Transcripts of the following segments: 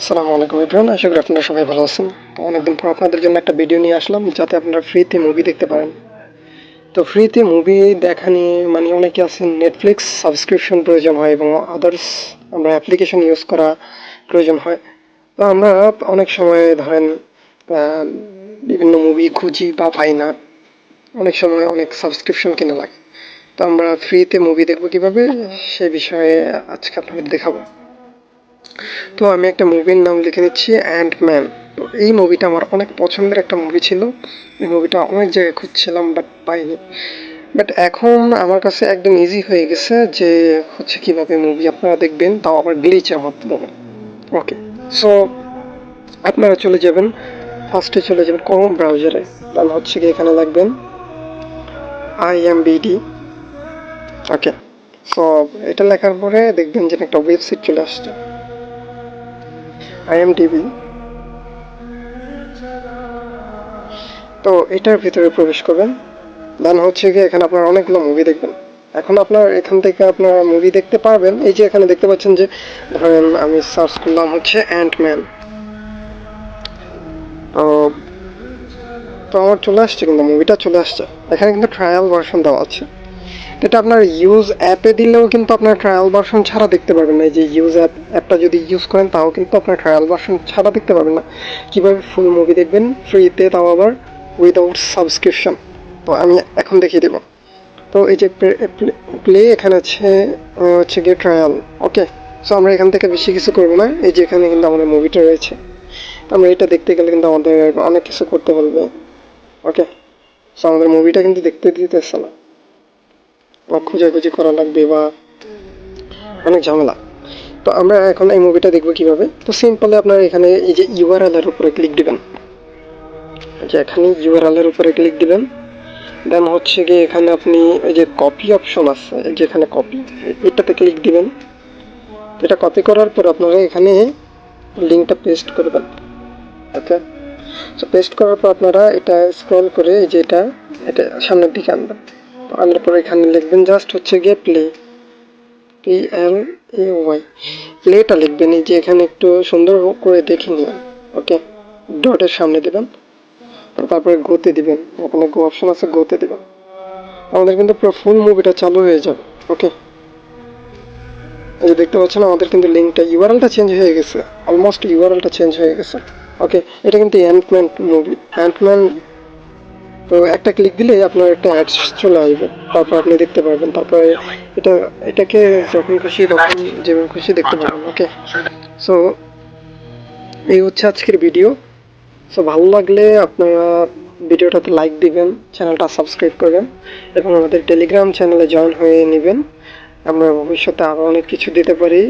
আসসালামু আলাইকুম এভরিওয়ান, আশা করি আপনারা সবাই ভালো আছেন। তো অনেকদিন পর আপনাদের জন্য একটা ভিডিও নিয়ে আসলাম যাতে আপনারা ফ্রিতে মুভি দেখতে পারেন। তো ফ্রিতে মুভি দেখা নিয়ে মানে অনেকে আছেন নেটফ্লিক্স সাবস্ক্রিপশন প্রয়োজন হয় এবং আদার্স আমরা অ্যাপ্লিকেশন ইউজ করা প্রয়োজন হয়। তো আমরা অনেক সময় ধরেন বিভিন্ন মুভি খুঁজি বা পাই না, অনেক সময় অনেক সাবস্ক্রিপশন কিনা লাগে। তো আমরা ফ্রিতে মুভি দেখবো কিভাবে সে বিষয়ে আজকে আপনাদের দেখাবো। তো আমি একটা মুভির নাম লিখে নিচ্ছি অ্যান্টম্যান। তো এই মুভিটা আমার অনেক পছন্দের একটা মুভি ছিল। এই মুভিটা অনেক জায়গায় খুঁজছিলাম বাট পাইনি। বাট এখন আমার কাছে একদম ইজি হয়ে গেছে যে হচ্ছে কিভাবে মুভি আপনারা দেখবেন, তাও আবার গ্লিচের মাধ্যমে। ওকে, সো আপনারা চলে যাবেন, ফার্স্টে চলে যাবেন ক্রোম ব্রাউজারে। তাহলে হচ্ছে কি এখানে লাগবেন IMDb। ওকে, সো এটা লেখার পরে দেখবেন যে একটা ওয়েবসাইট চলে আসছে IMDb। তো এটার ভিতরে প্রবেশ করবেন, দেন হচ্ছে গিয়ে এখানে আপনারা অনেকগুলো মুভি দেখবেন। এখন আপনার এখান থেকে আপনারা মুভি দেখতে পারবেন। এই যে এখানে দেখতে পাচ্ছেন যে ধরেন আমি সার্চ করলাম হচ্ছে অ্যান্টম্যান। তো তো আমার চলে আসছে, কিন্তু মুভিটা চলে আসছে। এখানে কিন্তু ট্রায়াল ভার্সন দেওয়া আছে। এটা আপনার ইউজ অ্যাপে দিলেও কিন্তু আপনার ট্রায়াল ভার্সন ছাড়া দেখতে পারবেন না। এই যে ইউজ অ্যাপটা যদি ইউজ করেন তাও কিন্তু আপনার ট্রায়াল ভার্সন ছাড়া দেখতে পারবেন না। কীভাবে ফুল মুভি দেখবেন ফ্রিতে, তাও আবার উইদাউট সাবস্ক্রিপশন। তো আমি এখন দেখিয়ে দেবো। তো এই যে প্লে এখানে হচ্ছে গিয়ে ট্রায়াল। ওকে, সো আমরা এখান থেকে বেশি কিছু করবো না। এই যে এখানে কিন্তু আমাদের মুভিটা রয়েছে। আমরা এটা দেখতে গেলে কিন্তু আমাদের অনেক কিছু করতে বলবে। ওকে, সো আমাদের মুভিটা কিন্তু দেখতে দিতেছে না, বা খোঁজাখুঁজি করা লাগবে বা অনেক ঝামেলা। তো আমরা এখন এই মুভিটা দেখবো কিভাবে। তো সিম্পলি আপনার এখানে এই যে ইউআরএল এর উপরে ক্লিক দিবেন। যে এখানে ইউআরএল এর উপরে ক্লিক দিবেন, দেন হচ্ছে গিয়ে এখানে আপনি এই যে কপি অপশন আছে, যেখানে কপি, এটাতে ক্লিক দিবেন। এটা কপি করার পর আপনারা এখানে লিঙ্কটা পেস্ট করবেন। ওকে, সো পেস্ট করার পর আপনারা এটা স্ক্রল করে এই যে এটা সামনের দিকে আনবেন। আনার পর এখানে লিখবেন জাস্ট হচ্ছে গিয়ে PLAY, প্লেটা লিখবেন। এই যে এখানে একটু সুন্দর করে দেখে নিন। ওকে, ডটের সামনে দেবেন, তারপরে গোতে দিবেন। ওখানে গো অপশন আছে, গোতে দিবেন। আমাদের কিন্তু পুরো ফুল মুভিটা চালু হয়ে যাবে। ওকে, এই যে দেখতে পাচ্ছেন আমাদের কিন্তু লিঙ্কটা, ইউআরএলটা চেঞ্জ হয়ে গেছে, অলমোস্ট ইউআরএলটা চেঞ্জ হয়ে গেছে। ওকে, এটা কিন্তু অ্যান্টম্যান মুভি, অ্যান্টম্যান। তো একটা ক্লিক দিলে আপনার একটা অ্যাডস চলে আসবে, তারপর আপনি দেখতে পারবেন। তারপরে এটাকে যখন খুশি তখন যেমন খুশি দেখতে পারবেন। ওকে, সো এই হচ্ছে আজকের ভিডিও। সো ভালো লাগলে আপনারা ভিডিওটাতে লাইক দিবেন, চ্যানেলটা সাবস্ক্রাইব করবেন এবং আমাদের টেলিগ্রাম চ্যানেলে জয়েন হয়ে নেবেন। আমরা ভবিষ্যতে আরও অনেক কিছু দিতে পারি।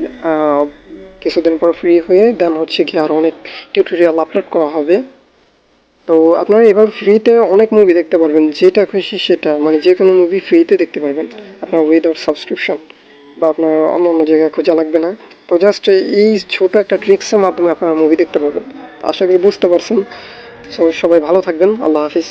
কিছুদিন পর ফ্রি হয়ে দেন হচ্ছে কি আরও অনেক টিউটোরিয়াল আপলোড করা হবে। তো আপনারা এভাবে ফ্রিতে অনেক মুভি দেখতে পারবেন, যেটা খুশি সেটা, মানে যে কোনো মুভি ফ্রিতে দেখতে পারবেন আপনার উইদাউট সাবস্ক্রিপশন, বা আপনার অন্য অন্য জায়গায় খোঁজা লাগবে না। তো জাস্ট এই ছোট একটা ট্রিক্সের মাধ্যমে আপনারা মুভি দেখতে পারবেন। আশা করি বুঝতে পারছেন। সবাই ভালো থাকবেন। আল্লাহ হাফিজ।